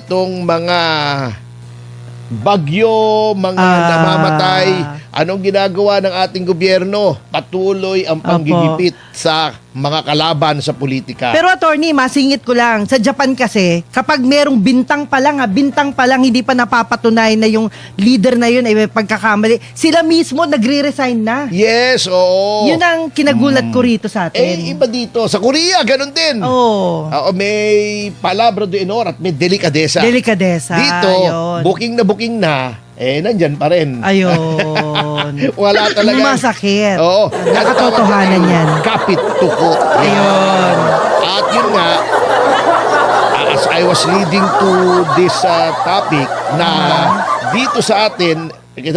itong mga bagyo, mga namamatay, anong ginagawa ng ating gobyerno? Patuloy ang panggigipit sa mga kalaban sa politika. Pero attorney, masingit ko lang. Sa Japan kasi, kapag merong bintang pa lang, hindi pa napapatunay na yung leader na yun ay may pagkakamali, sila mismo nagre-resign na. Yes, oo. Yun ang kinagulat ko rito sa atin. Iba dito. Sa Korea, ganun din. Oo. May palabra de honor at may delikadesa. Delikadesa. Dito, Ayun. booking na, nandyan pa rin. Ayun. Wala talaga. Masakit. Oo. Nakatotohanan yan. Kapit tuko. Ayun. At yun nga, as I was leading to this topic na dito sa atin,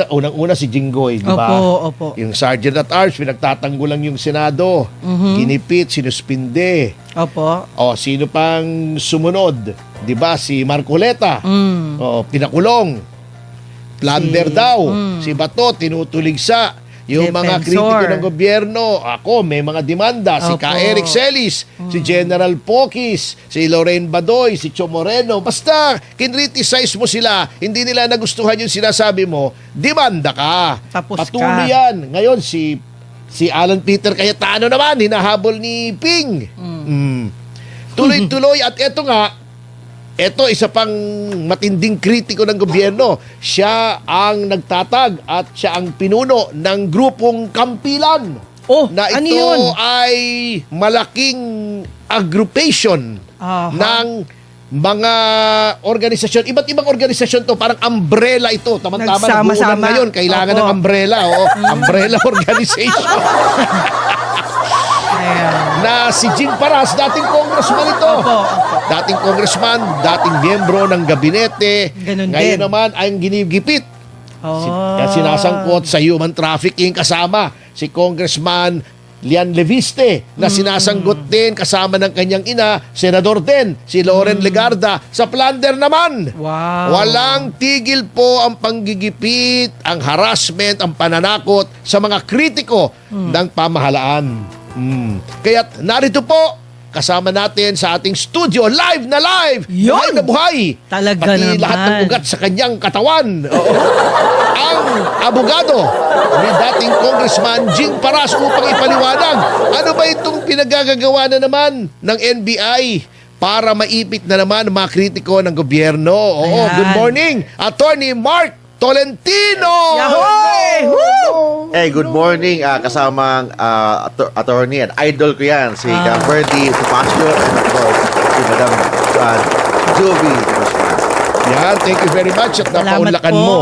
unang-una si Jinggoy, di ba? Opo. Yung Sergeant at Arms, pinagtatanggol lang yung Senado. Ginipit, sinuspinde. Opo. Sino pang sumunod? Di ba? Si Marcoleta. Pinakulong. Plunder daw. Si Bato, tinutuligsa. Yung mga Defensor. kritiko ng gobyerno, may mga demanda. Si Opo. Ka Eric Celis, si General Pokis, si Lorraine Badoy, si Cho Moreno. Basta, kinriticize mo sila, hindi nila nagustuhan yung sinasabi mo, demanda ka. Tapos Patuloy ka. yan. Ngayon, si Alan Peter Cayetano naman, hinahabol ni Ping. Tuloy-tuloy. At eto isa pang matinding kritiko ng gobyerno. Siya ang nagtatag at siya ang pinuno ng grupong Kampilan. Na ano ito yun? ay malaking aggregation ng mga organisasyon. Iba't ibang organisasyon to. Parang umbrella ito. Tama-tama. Nag-uulan ngayon. Kailangan ng umbrella. Umbrella organization. Na si Jing Paras, dating congressman ito. Dating congressman, dating miyembro ng gabinete. Ganun Ngayon din. naman ay ginigipit. Sinasangkot sa human trafficking kasama si Congressman Lian Leviste na sinasanggot din kasama ng kanyang ina, senador din, si Loren Legarda. Sa plunder naman, walang tigil po ang panggigipit, ang harassment, ang pananakot sa mga kritiko ng pamahalaan. Kaya't narito po, kasama natin sa ating studio, live na live! Yun! Buhay na buhay! Talaga Pati naman. lahat ng ugat sa kanyang katawan. Ang abogado ni dating Congressman Jing Paras upang ipaliwanag ano ba itong pinagagagawa na naman ng NBI para maipit na naman mga kritiko ng gobyerno. Good morning, Attorney Mark Tolentino! Yahoy! Woo! Good morning, kasamang attorney and idol ko yan, si Ferdy Topacio and of course, si Madam Jovi. Yan, thank you very much at napaunlakan po. mo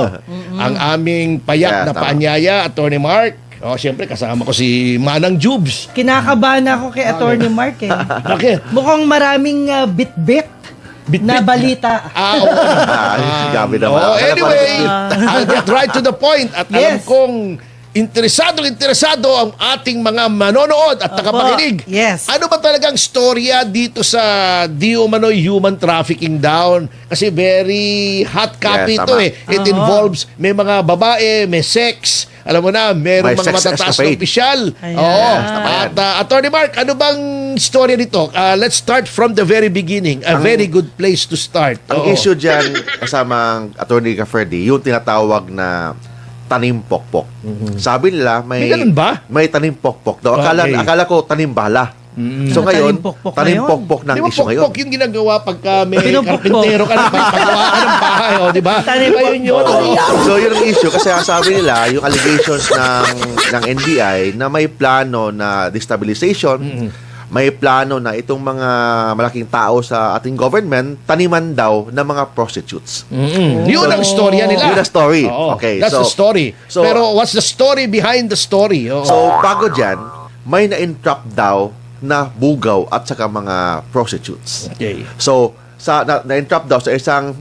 ang aming payak na Tama. paanyaya, Attorney Mark. Siyempre, kasama ko si Manang Jubes. Kinakabahan ako kay Attorney Mark eh. Bakit? Mukhang maraming bit-bit na balita. Gabi naman. Anyway, I'll get right to the point at alam Yes. kong interesado ang ating mga manonood at tagapakinig. Yes. Ano ba talagang storya dito sa di umano'y human trafficking down? Kasi very hot copy Yes, ito tama. It involves, may mga babae, may sex, alam mo na, merong May mga sex matataas na escapade. opisyal. Ayan. At Attorney Mark, ano bang storya nito? Let's start from the very beginning. A very good place to start. Ang issue dyan, kasamang attorney ka Ferdy, yung tinatawag na tanim pokpok. Sabi nila, May ganun ba? may tanim pokpok daw. Okay. Akala ko tanim bala. So ngayon, Tanim pokpok na tanim yun. pokpok ng Di ba issue ngayon. pokpok yung ginagawa pagka may Pinupokpok. karpintero ka na, pagpagawa ka ng bahay, di ba? Tanim Di ba yun yun? So yun ang issue kasi ang sabi nila yung allegations ng NBI na may plano na destabilization, may plano na itong mga malaking tao sa ating government taniman daw ng mga prostitutes. Yun ang storya nila. Yun ang story. Oo, Okay, that's the story. so- Pero what's the story behind the story? Oo. So bago dyan, may na-entrap daw na bugaw at saka mga prostitutes. Okay. So na-entrap daw sa isang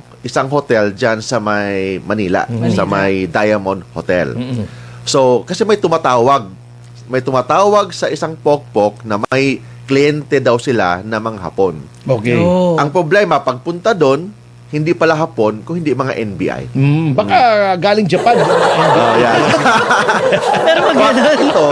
hotel dyan sa may Manila, sa may Diamond Hotel. So kasi may tumatawag sa isang pokpok na may kliyente daw sila na mga Hapon. Okay. Oh. Ang problema, pagpunta doon, hindi pala Hapon, kung hindi mga NBI. Baka galing Japan. Oh, yan. Pero maganda. Ito,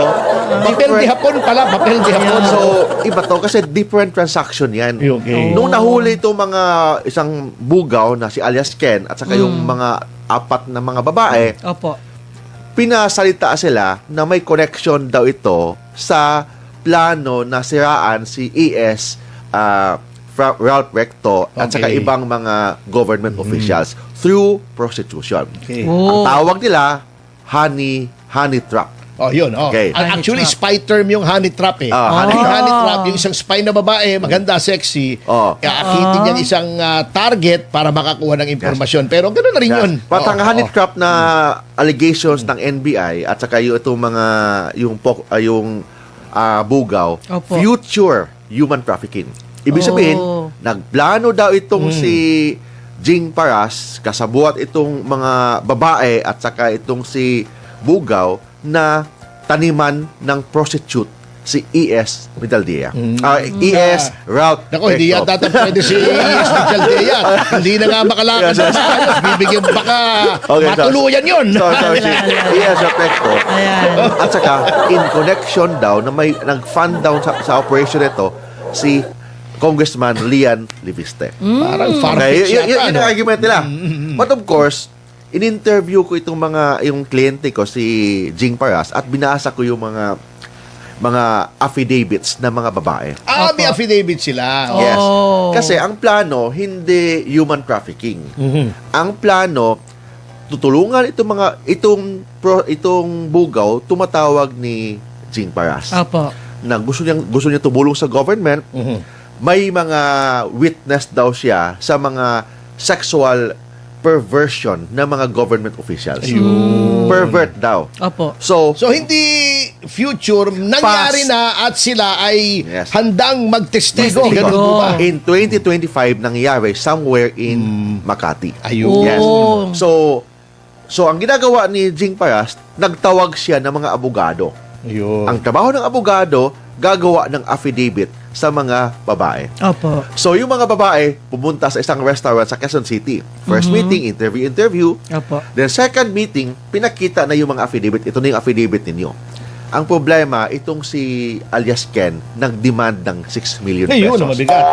Papel di hapon pala, papel di hapon. so, iba to kasi different transaction yan. Okay. Nung nahuli itong mga isang bugaw na si alias Ken at saka yung mga apat na mga babae, Opo. pinasalita sila na may connection daw ito sa plano na siraan si ES Ralph Recto at saka Okay. ibang mga government officials through prostitution. Okay. Ang tawag nila, honey trap. Oh, yun. Oh. Okay. Actually, Honey spy term yung honey trap eh. Honey Yung trap. honey trap, yung isang spy na babae, maganda, sexy, Oh. akitin niya isang target para makakuha ng impormasyon. Pero gano'n na rin yun. Patang Oo, honey oo. trap na allegations ng NBI at saka yung itong mga bugaw, Opo. future human trafficking. Ibig sabihin, Oh. nagplano daw itong si Jing Paras, kasabuat itong mga babae at saka itong si bugaw na taniman ng prostitute si ES Medaldea. ES Ralph Nako, hindi Recto. yata pwede si ES Medaldea. Hindi na nga makalakad Yes, sa ayos. Bibigyan baka Okay, so- matuluyan yun. So, si ES Ralph Recto. Ayan. At saka, in connection daw, na may nag-fund down sa operation nito, si Congressman Lian Leviste. Parang Okay, far-fetched yun yata. ang no? argument nila. But of course, in-interview ko yung kliyente ko, si Jing Paras, at binasa ko yung mga affidavits ng mga babae. May affidavit sila. Yes. Oh. Kasi ang plano, hindi human trafficking. Ang plano, tutulungan itong bugaw, tumatawag ni Jing Paras. Opo. Na gusto niya tumulong sa government. May mga witness daw siya sa mga sexual perversion ng mga government officials. Pervert daw. Opo. So, So, hindi future, nangyari Past. na at sila ay Yes. handang magtestigo. Testigo. Ganun po ba? in 2025 nangyari somewhere in Makati. Ayun. Yes. Oh. So ang ginagawa ni Jing Paras, nagtawag siya ng mga abogado. Ayun. Ang trabaho ng abogado, gagawa ng affidavit sa mga babae. Opo. So yung mga babae pumunta sa isang restaurant sa Quezon City. First meeting, interview. Opo. Then second meeting, pinakita na yung mga affidavit. Ito na yung affidavit ninyo. Ang problema, itong si alias Ken, nag-demand ng 6 million Ayun, pesos. mabigat.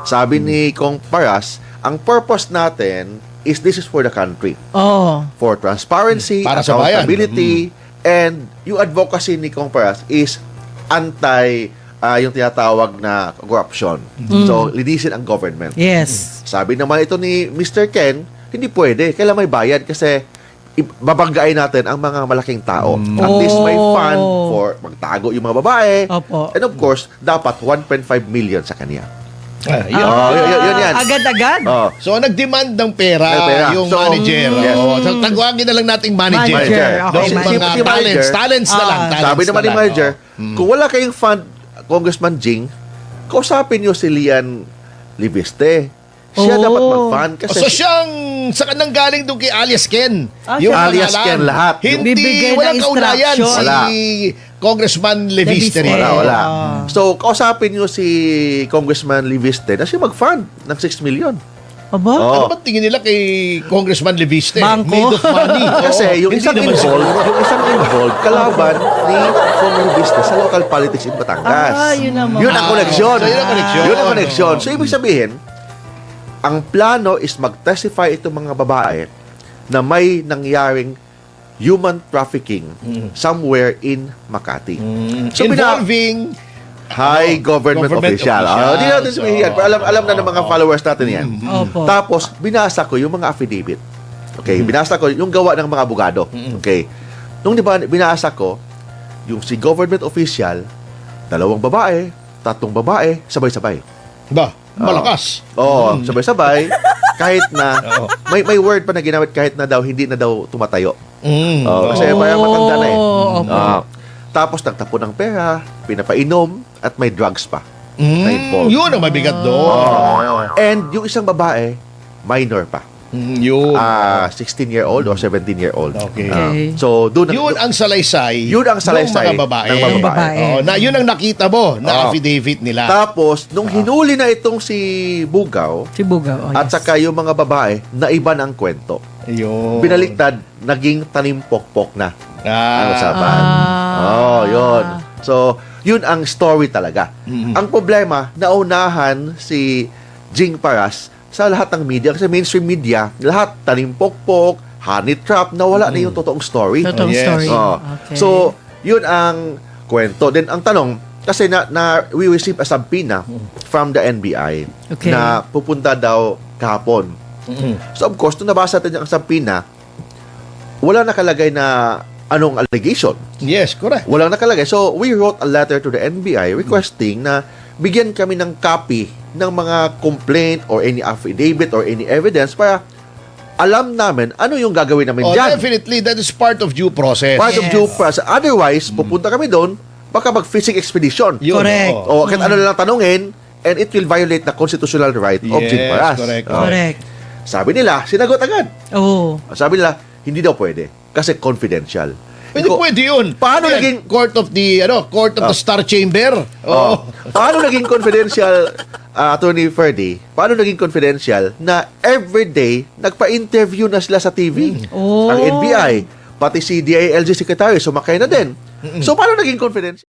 Sabi ni Kong Paras, ang purpose natin is this is for the country. Oh. For transparency, Para sa bayan. accountability, and yung advocacy ni Kong Paras is yung tinatawag na corruption. So, linisin ang government. Yes. Sabi naman ito ni Mr. Ken, hindi pwede. Kailan may bayad kasi babanggain natin ang mga malaking tao. At least may fund for magtago yung mga babae. Opo. And of course, dapat 1.5 million sa kanya. Ayun. Yun yan. Agad-agad. Oh. So, nag-demand ng pera, Ng pera. yung So, manager. yes. So, tagwagin na lang nating manager. Manager. Okay, Yung manager. mga Si manager, talents na lang. Talents Sabi naman na ni lang. manager, kung wala kayong fund, Congressman Jing, kausapin nyo si Lian Leviste. Siya Oh. dapat mag-fund Oh, kasi so siyang sa kanang galing doon kay alias Ken. Siya. Alias pangalan. Ken lahat. Hindi, Bibigay ng walang kaugnayan instruction. si Congressman Leviste. Leviste. wala. Ah. So, kausapin nyo si Congressman Leviste na siya mag-fund ng 6 million. Aba? Oh. Ano ba tingin nila kay Congressman Leviste? Bangko. Made of money. Kasi Oo. yung Hindi isang naman involved, siguro. yung isang involved, kalaban ni Kong Leviste sa local politics in Batangas. Yun naman. Yun ang koneksyon. So, yun ang koneksyon. Yun ang koneksyon. So, ibig sabihin, ang plano is mag-testify itong mga babae na may nangyaring human trafficking somewhere in Makati. So, Involving high government official. Hindi natin sabihin yan. Pero alam na ng mga followers natin yan. Opo. Tapos, binasa ko yung mga affidavit. Okay, binasa ko yung gawa ng mga abogado. Okay. Nung binasa ko, yung si government official, 2 babae, 3 babae, sabay-sabay. ba, malakas. Oo, sabay-sabay. Kahit na, Oo. may word pa na ginamit kahit na daw, hindi na daw tumatayo. Mm. Kasi parang matanda na eh. Opo. Tapos nagtapon ng pera, pinapainom, at may drugs pa. na involved. Yun ang mabigat doon. And yung isang babae, minor pa. Yun. 16-year-old or 17-year-old. Okay. So, doon Yun ang salaysay. Yun ang salaysay ng mga babae. ng mga babae. Yun ang nakita mo na affidavit nila. Tapos, nung hinuli na itong si Bugaw, Si Bugaw. at saka yung mga babae, naiba ng kwento. Yun. Binaliktad, naging tanimpokpok na ang usapan. Ah. Yun. So, yun ang story talaga. Ang problema, naunahan si Jing Paras sa lahat ng media. Kasi mainstream media, lahat tanimpokpok, honey trap, nawala na yung totoong story. Totoong Yes. story. Oh. Okay. So, yun ang kwento. Then, ang tanong, kasi we receive a subpoena from the NBI Okay. na pupunta daw kahapon. So, of course, nung nabasa natin ang subpoena, wala nakalagay na anong allegation. Yes, correct. Walang nakalagay. So, we wrote a letter to the NBI requesting na bigyan kami ng copy ng mga complaint or any affidavit or any evidence para alam namin ano yung gagawin namin dyan. Definitely, that is part of due process. Part of Yes. due process. Otherwise, pupunta kami doon, baka mag-fishing expedition. Yun, Correct. oo. O kahit ano lang tanungin, and it will violate the constitutional right of Yes, Jing Paras. correct. Oh. Correct. Sabi nila, sinagot agad. Oo. Sabi nila, hindi daw pwede kasi confidential. Pwede, Ko- pwede yun. Paano Yan, naging- court of the Star Chamber? Oh. Paano naging confidential, Attorney Ferdy? Paano naging confidential na everyday nagpa-interview na sila sa TV? Oh. Ang NBI, pati si DILG Secretary, sumakay na din. So, paano naging confidential?